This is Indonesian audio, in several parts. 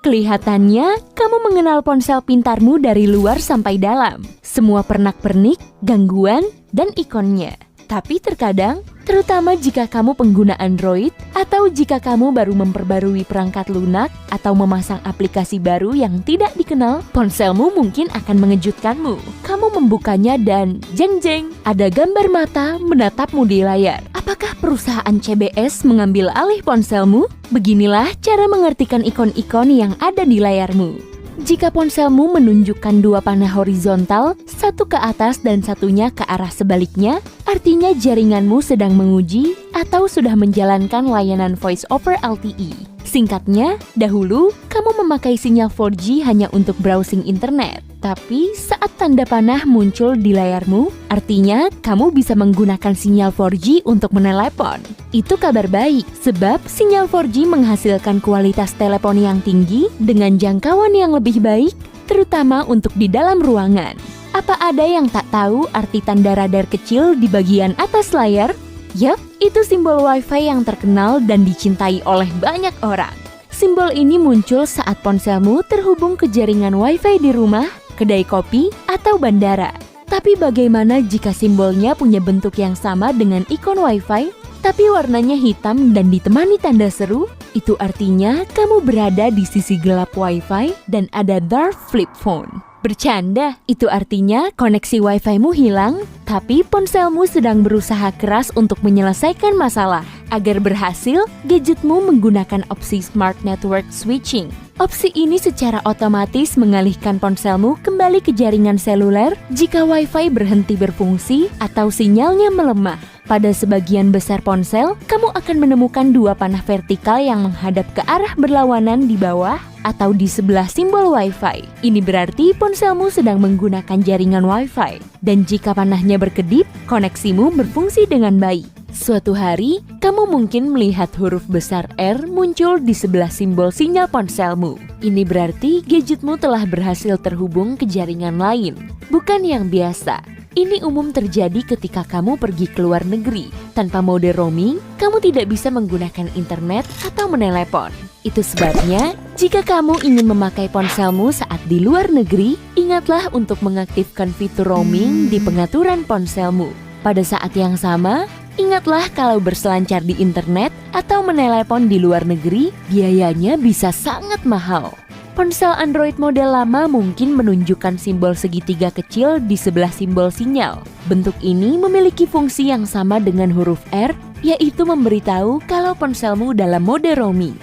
Kelihatannya, kamu mengenal ponsel pintarmu dari luar sampai dalam. Semua pernak-pernik, gangguan, dan ikonnya. Tapi terkadang, terutama jika kamu pengguna Android, atau jika kamu baru memperbarui perangkat lunak, atau memasang aplikasi baru yang tidak dikenal, ponselmu mungkin akan mengejutkanmu. Kamu membukanya dan jeng-jeng, ada gambar mata menatapmu di layar. Apakah perusahaan CBS mengambil alih ponselmu? Beginilah cara mengartikan ikon-ikon yang ada di layarmu. Jika ponselmu menunjukkan dua panah horizontal, satu ke atas dan satunya ke arah sebaliknya, artinya jaringanmu sedang menguji atau sudah menjalankan layanan Voice over LTE. Singkatnya, dahulu kamu memakai sinyal 4G hanya untuk browsing internet. Tapi saat tanda panah muncul di layarmu, artinya kamu bisa menggunakan sinyal 4G untuk menelepon. Itu kabar baik, sebab sinyal 4G menghasilkan kualitas telepon yang tinggi dengan jangkauan yang lebih baik, terutama untuk di dalam ruangan. Apa ada yang tak tahu arti tanda radar kecil di bagian atas layar? Yap, itu simbol Wi-Fi yang terkenal dan dicintai oleh banyak orang. Simbol ini muncul saat ponselmu terhubung ke jaringan Wi-Fi di rumah, kedai kopi, atau bandara. Tapi bagaimana jika simbolnya punya bentuk yang sama dengan ikon Wi-Fi, tapi warnanya hitam dan ditemani tanda seru? Itu artinya kamu berada di sisi gelap Wi-Fi dan ada dark flip phone. Bercanda, itu artinya koneksi Wi-Fi-mu hilang, tapi ponselmu sedang berusaha keras untuk menyelesaikan masalah. Agar berhasil, gadgetmu menggunakan opsi Smart Network Switching. Opsi ini secara otomatis mengalihkan ponselmu kembali ke jaringan seluler jika Wi-Fi berhenti berfungsi atau sinyalnya melemah. Pada sebagian besar ponsel, kamu akan menemukan dua panah vertikal yang menghadap ke arah berlawanan di bawah atau di sebelah simbol Wi-Fi. Ini berarti ponselmu sedang menggunakan jaringan Wi-Fi. Dan jika panahnya berkedip, koneksimu berfungsi dengan baik. Suatu hari, kamu mungkin melihat huruf besar R muncul di sebelah simbol sinyal ponselmu. Ini berarti gadgetmu telah berhasil terhubung ke jaringan lain, bukan yang biasa. Ini umum terjadi ketika kamu pergi ke luar negeri. Tanpa mode roaming, kamu tidak bisa menggunakan internet atau menelepon. Itu sebabnya, jika kamu ingin memakai ponselmu saat di luar negeri, ingatlah untuk mengaktifkan fitur roaming di pengaturan ponselmu. Pada saat yang sama, ingatlah kalau berselancar di internet atau menelepon di luar negeri, biayanya bisa sangat mahal. Ponsel Android model lama mungkin menunjukkan simbol segitiga kecil di sebelah simbol sinyal. Bentuk ini memiliki fungsi yang sama dengan huruf R, yaitu memberitahu kalau ponselmu dalam mode roaming.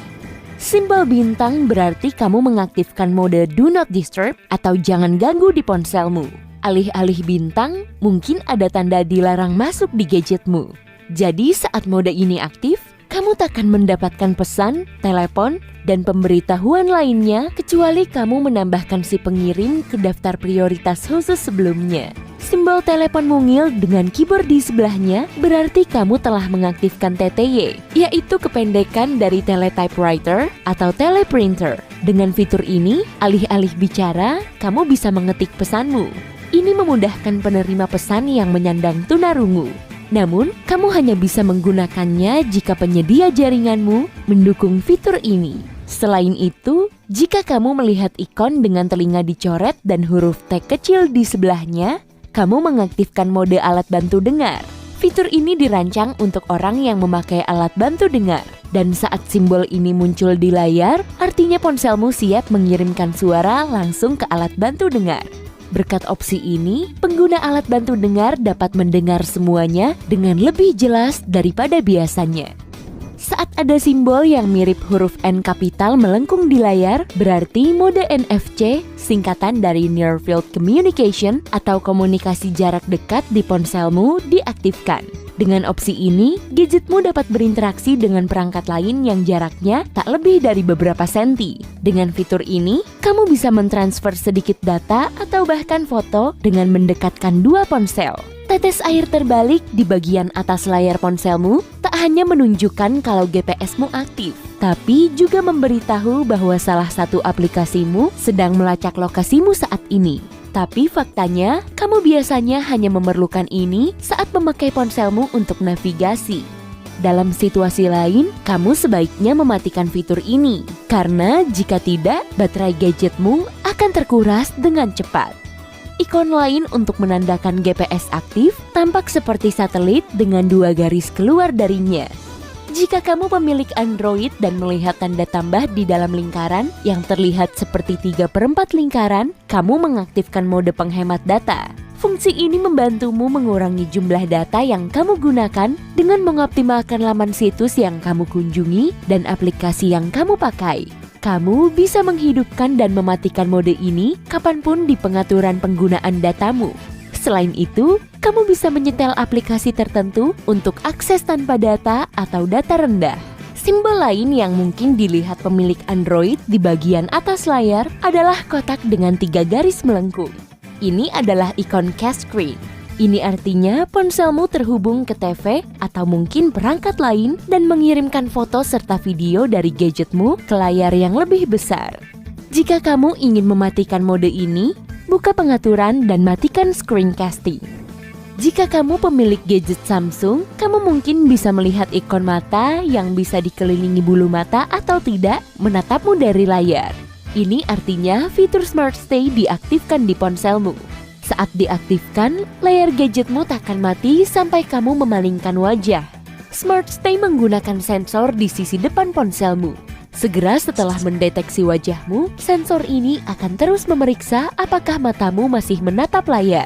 Simbol bintang berarti kamu mengaktifkan mode Do Not Disturb atau jangan ganggu di ponselmu. Alih-alih bintang, mungkin ada tanda dilarang masuk di gadgetmu. Jadi saat mode ini aktif, kamu takkan mendapatkan pesan, telepon, dan pemberitahuan lainnya kecuali kamu menambahkan si pengirim ke daftar prioritas khusus sebelumnya. Simbol telepon mungil dengan keyboard di sebelahnya berarti kamu telah mengaktifkan TTY, yaitu kependekan dari teletypewriter atau teleprinter. Dengan fitur ini, alih-alih bicara, kamu bisa mengetik pesanmu. Ini memudahkan penerima pesan yang menyandang tunarungu. Namun, kamu hanya bisa menggunakannya jika penyedia jaringanmu mendukung fitur ini. Selain itu, jika kamu melihat ikon dengan telinga dicoret dan huruf T kecil di sebelahnya, kamu mengaktifkan mode alat bantu dengar. Fitur ini dirancang untuk orang yang memakai alat bantu dengar. Dan saat simbol ini muncul di layar, artinya ponselmu siap mengirimkan suara langsung ke alat bantu dengar. Berkat opsi ini, pengguna alat bantu dengar dapat mendengar semuanya dengan lebih jelas daripada biasanya. Saat ada simbol yang mirip huruf N kapital melengkung di layar, berarti mode NFC, singkatan dari Near Field Communication atau komunikasi jarak dekat di ponselmu, diaktifkan. Dengan opsi ini, gadgetmu dapat berinteraksi dengan perangkat lain yang jaraknya tak lebih dari beberapa senti. Dengan fitur ini, kamu bisa mentransfer sedikit data atau bahkan foto dengan mendekatkan dua ponsel. Tetes air terbalik di bagian atas layar ponselmu tak hanya menunjukkan kalau GPS-mu aktif, tapi juga memberitahu bahwa salah satu aplikasimu sedang melacak lokasimu saat ini. Tapi faktanya, kamu biasanya hanya memerlukan ini saat memakai ponselmu untuk navigasi. Dalam situasi lain, kamu sebaiknya mematikan fitur ini, karena jika tidak, baterai gadgetmu akan terkuras dengan cepat. Ikon lain untuk menandakan GPS aktif tampak seperti satelit dengan 2 garis keluar darinya. Jika kamu pemilik Android dan melihat tanda tambah di dalam lingkaran yang terlihat seperti 3/4 lingkaran, kamu mengaktifkan mode penghemat data. Fungsi ini membantumu mengurangi jumlah data yang kamu gunakan dengan mengoptimalkan laman situs yang kamu kunjungi dan aplikasi yang kamu pakai. Kamu bisa menghidupkan dan mematikan mode ini kapanpun di pengaturan penggunaan datamu. Selain itu, kamu bisa menyetel aplikasi tertentu untuk akses tanpa data atau data rendah. Simbol lain yang mungkin dilihat pemilik Android di bagian atas layar adalah kotak dengan 3 garis melengkung. Ini adalah ikon cache screen. Ini artinya ponselmu terhubung ke TV atau mungkin perangkat lain dan mengirimkan foto serta video dari gadgetmu ke layar yang lebih besar. Jika kamu ingin mematikan mode ini, buka pengaturan dan matikan screencasting. Jika kamu pemilik gadget Samsung, kamu mungkin bisa melihat ikon mata yang bisa dikelilingi bulu mata atau tidak menatapmu dari layar. Ini artinya fitur Smart Stay diaktifkan di ponselmu. Saat diaktifkan, layar gadgetmu tak akan mati sampai kamu memalingkan wajah. Smart Stay menggunakan sensor di sisi depan ponselmu. Segera setelah mendeteksi wajahmu, sensor ini akan terus memeriksa apakah matamu masih menatap layar.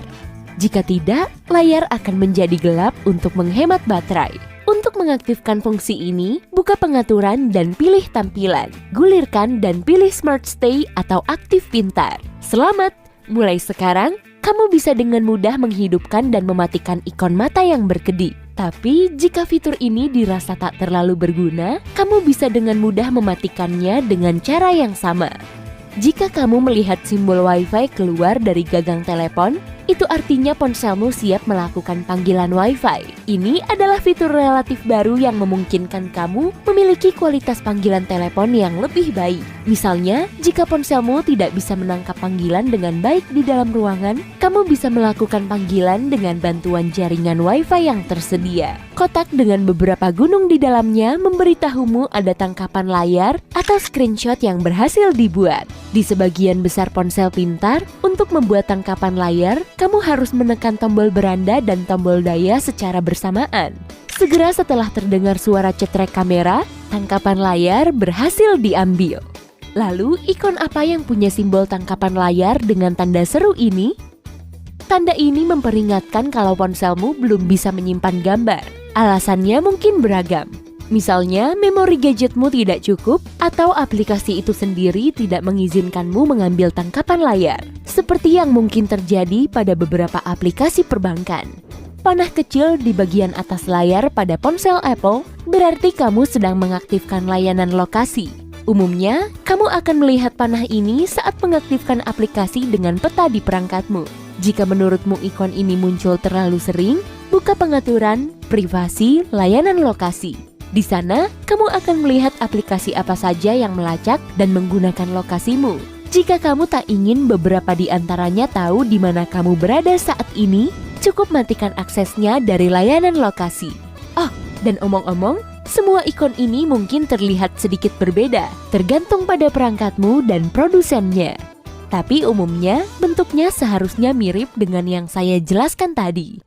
Jika tidak, layar akan menjadi gelap untuk menghemat baterai. Untuk mengaktifkan fungsi ini, buka pengaturan dan pilih tampilan. Gulirkan dan pilih Smart Stay atau aktif pintar. Selamat! Mulai sekarang, kamu bisa dengan mudah menghidupkan dan mematikan ikon mata yang berkedip. Tapi, jika fitur ini dirasa tak terlalu berguna, kamu bisa dengan mudah mematikannya dengan cara yang sama. Jika kamu melihat simbol Wi-Fi keluar dari gagang telepon, itu artinya ponselmu siap melakukan panggilan Wi-Fi. Ini adalah fitur relatif baru yang memungkinkan kamu memiliki kualitas panggilan telepon yang lebih baik. Misalnya, jika ponselmu tidak bisa menangkap panggilan dengan baik di dalam ruangan, kamu bisa melakukan panggilan dengan bantuan jaringan Wi-Fi yang tersedia. Kotak dengan beberapa gunung di dalamnya memberitahumu ada tangkapan layar atau screenshot yang berhasil dibuat. Di sebagian besar ponsel pintar, untuk membuat tangkapan layar, kamu harus menekan tombol beranda dan tombol daya secara bersamaan. Segera setelah terdengar suara cetrek kamera, tangkapan layar berhasil diambil. Lalu, ikon apa yang punya simbol tangkapan layar dengan tanda seru ini? Tanda ini memperingatkan kalau ponselmu belum bisa menyimpan gambar. Alasannya mungkin beragam. Misalnya, memori gadgetmu tidak cukup atau aplikasi itu sendiri tidak mengizinkanmu mengambil tangkapan layar. Seperti yang mungkin terjadi pada beberapa aplikasi perbankan. Panah kecil di bagian atas layar pada ponsel Apple berarti kamu sedang mengaktifkan layanan lokasi. Umumnya, kamu akan melihat panah ini saat mengaktifkan aplikasi dengan peta di perangkatmu. Jika menurutmu ikon ini muncul terlalu sering, buka pengaturan, privasi, layanan lokasi. Di sana, kamu akan melihat aplikasi apa saja yang melacak dan menggunakan lokasimu. Jika kamu tak ingin beberapa di antaranya tahu di mana kamu berada saat ini, cukup matikan aksesnya dari layanan lokasi. Oh, dan omong-omong, semua ikon ini mungkin terlihat sedikit berbeda, tergantung pada perangkatmu dan produsennya. Tapi umumnya, bentuknya seharusnya mirip dengan yang saya jelaskan tadi.